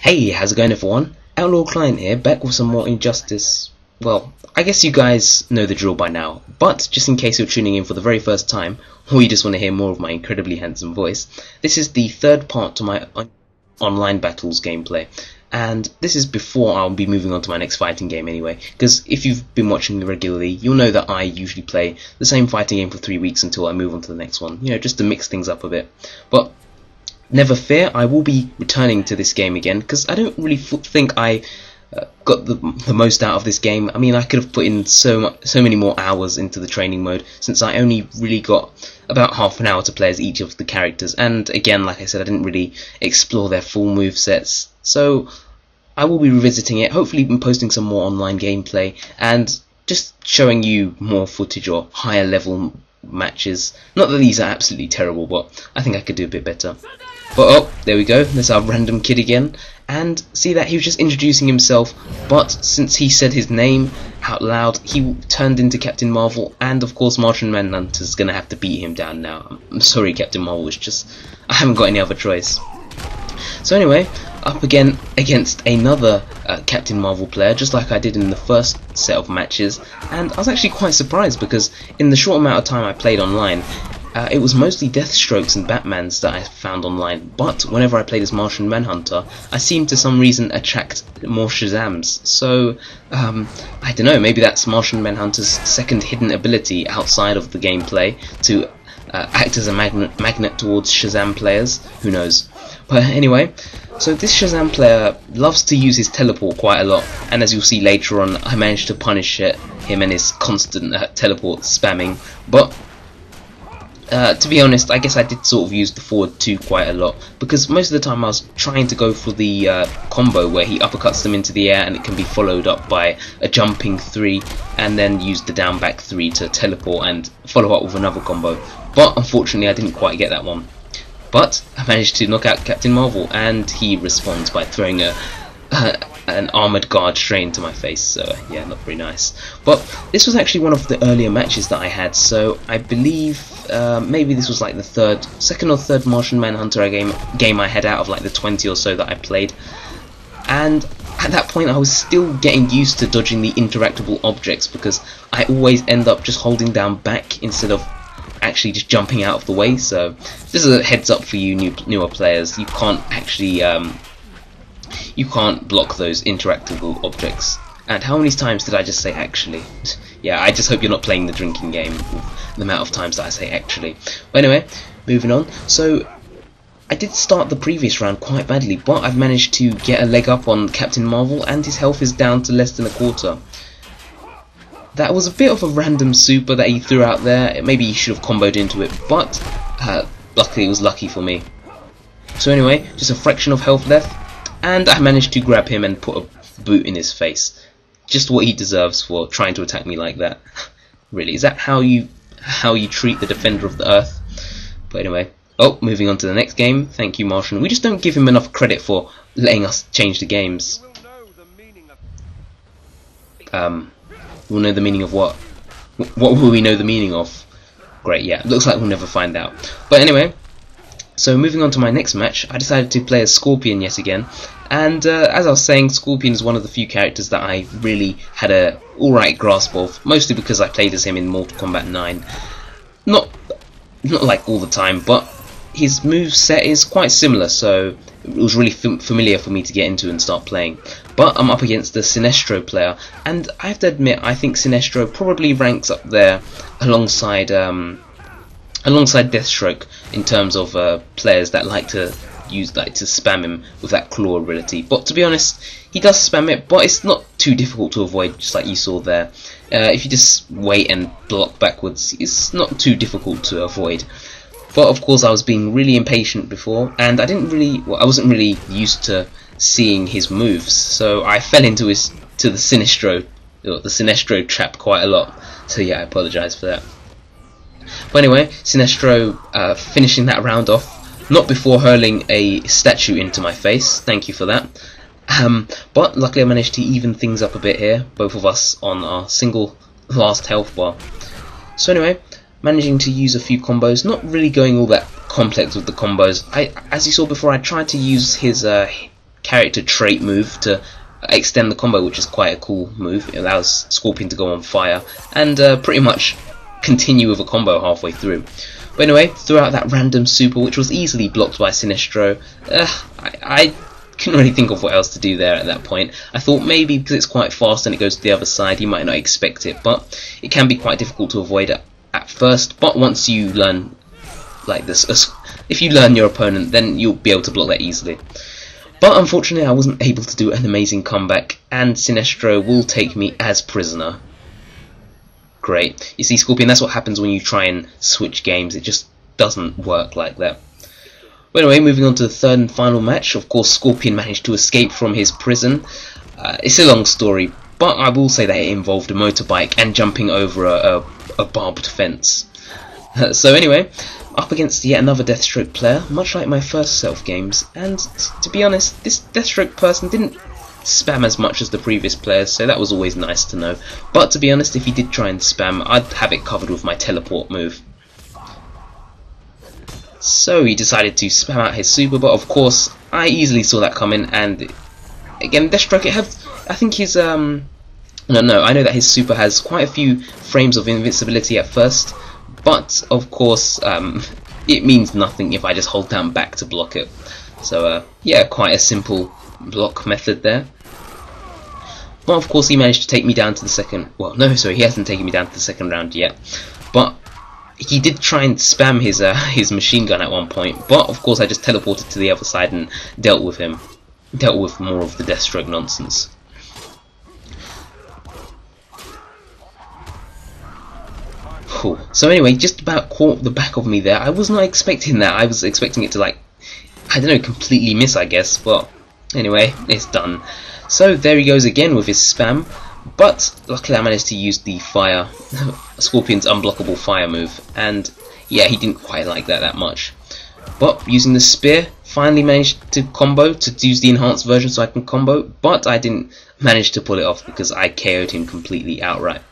Hey, how's it going everyone? Outlaw Client here, back with some more Injustice. Well, I guess you guys know the drill by now, but just in case you're tuning in for the very first time, or you just want to hear more of my incredibly handsome voice, this is the third part to my online battles gameplay. And this is before I'll be moving on to my next fighting game anyway, because if you've been watching me regularly, you'll know that I usually play the same fighting game for 3 weeks until I move on to the next one, just to mix things up a bit. But never fear, I will be returning to this game again, because I don't really think I got the most out of this game. I mean, I could have put in so many more hours into the training mode, since I only really got about half an hour to play as each of the characters, and again, like I said, I didn't really explore their full movesets, so I will be revisiting it, hopefully posting some more online gameplay, and just showing you more footage or higher level matches. Not that these are absolutely terrible, but I think I could do a bit better. But oh, there we go, there's our random kid again, and see that he was just introducing himself, but since he said his name out loud, he turned into Captain Marvel, and of course Martian Manhunter's gonna have to beat him down now. I'm sorry Captain Marvel, it's just, I haven't got any other choice. So anyway, up again against another Captain Marvel player, just like I did in the first set of matches, and I was actually quite surprised because in the short amount of time I played online, it was mostly Deathstrokes and Batmans that I found online, but whenever I played as Martian Manhunter, I seemed to some reason attract more Shazams. So, I don't know, maybe that's Martian Manhunter's second hidden ability outside of the gameplay to act as a magnet towards Shazam players, who knows. But anyway, so this Shazam player loves to use his teleport quite a lot, and as you'll see later on, I managed to punish him and his constant teleport spamming, but to be honest, I guess I did sort of use the forward 2 quite a lot, because most of the time I was trying to go for the combo where he uppercuts them into the air and it can be followed up by a jumping 3, and then use the down back 3 to teleport and follow up with another combo. But unfortunately I didn't quite get that one. But I managed to knock out Captain Marvel, and he responds by throwing an armoured guard straight into my face, so yeah, not very nice. But this was actually one of the earlier matches that I had, so I believe maybe this was like the second or third Martian Manhunter game I had out of like the 20 or so that I played. And at that point I was still getting used to dodging the interactable objects, because I always end up just holding down back instead of actually just jumping out of the way. So this is a heads up for you newer players, you can't actually you can't block those interactable objects. And how many times did I just say actually? Yeah, I just hope you're not playing the drinking game with the amount of times that I say actually. But anyway, moving on. So I did start the previous round quite badly, but I've managed to get a leg up on Captain Marvel, and his health is down to less than a quarter. That was a bit of a random super that he threw out there. Maybe he should have comboed into it, but luckily it was lucky for me. So anyway, just a fraction of health left, and I managed to grab him and put a boot in his face. Just what he deserves for trying to attack me like that. Really, is that how you treat the defender of the earth? But anyway, oh, moving on to the next game. Thank you, Martian. We just don't give him enough credit for letting us change the games. We'll know the meaning of what? What will we know the meaning of? Great, yeah, looks like we'll never find out. But anyway, so moving on to my next match, I decided to play as Scarfion yet again. And as I was saying, Scarfion is one of the few characters that I really had a alright grasp of, mostly because I played as him in Mortal Kombat 9. Not like all the time, but his moveset is quite similar, so it was really familiar for me to get into and start playing. But I'm up against the Sinestro player, and I have to admit, I think Sinestro probably ranks up there alongside Deathstroke in terms of players that like to spam him with that claw ability. But to be honest, he does spam it, but it's not too difficult to avoid, just like you saw there. If you just wait and block backwards, it's not too difficult to avoid. But of course I was being really impatient before, and I wasn't really used to seeing his moves, so I fell into the Sinestro trap quite a lot. So yeah, I apologise for that. But anyway, Sinestro finishing that round off, not before hurling a statue into my face. Thank you for that. But luckily I managed to even things up a bit here, both of us on our single last health bar. So anyway, managing to use a few combos, not really going all that complex with the combos. As you saw before, I tried to use his character trait move to extend the combo, which is quite a cool move. It allows Scorpion to go on fire and pretty much continue with a combo halfway through. But anyway, throughout that random super, which was easily blocked by Sinestro, I couldn't really think of what else to do there at that point. I thought maybe because it's quite fast and it goes to the other side, he might not expect it, but it can be quite difficult to avoid it at first. But once you learn like this, if you learn your opponent, then you'll be able to block that easily. But unfortunately, I wasn't able to do an amazing comeback, and Sinestro will take me as prisoner. Great. You see, Scorpion, that's what happens when you try and switch games. It just doesn't work like that. But anyway, moving on to the third and final match. Of course, Scorpion managed to escape from his prison. It's a long story, but I will say that it involved a motorbike and jumping over a barbed fence. So anyway, up against yet another Deathstroke player, much like my first Self games, and to be honest, this Deathstroke person didn't spam as much as the previous players, so that was always nice to know. But to be honest, if he did try and spam, I'd have it covered with my teleport move. So he decided to spam out his super, but of course I easily saw that coming, and again, Deathstroke, I think his I know that his super has quite a few frames of invincibility at first, but of course it means nothing if I just hold down back to block it. So yeah, quite a simple block method there. But of course he managed to take me down to the second, well no, sorry, he hasn't taken me down to the second round yet, but he did try and spam his machine gun at one point, but of course I just teleported to the other side and dealt with more of the Deathstroke nonsense. Cool. So anyway, just about caught the back of me there. I was not expecting that. I was expecting it to, like, I don't know, completely miss, I guess, but anyway, it's done. So there he goes again with his spam, but luckily I managed to use the fire, Scorpion's unblockable fire move, and yeah, he didn't quite like that much. But using the spear, finally managed to combo, to use the enhanced version so I can combo, but I didn't manage to pull it off because I KO'd him completely outright.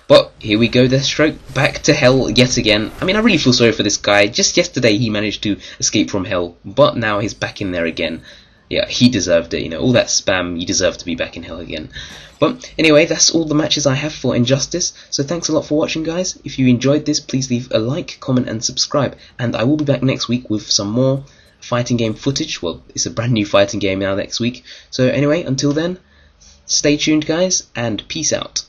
But here we go, Deathstroke, back to hell yet again. I mean, I really feel sorry for this guy. Just yesterday he managed to escape from hell, but now he's back in there again. Yeah, he deserved it, you know, all that spam, you deserve to be back in hell again. But anyway, that's all the matches I have for Injustice, so thanks a lot for watching, guys. If you enjoyed this, please leave a like, comment and subscribe, and I will be back next week with some more fighting game footage. Well, it's a brand new fighting game now next week. So anyway, until then, stay tuned, guys, and peace out.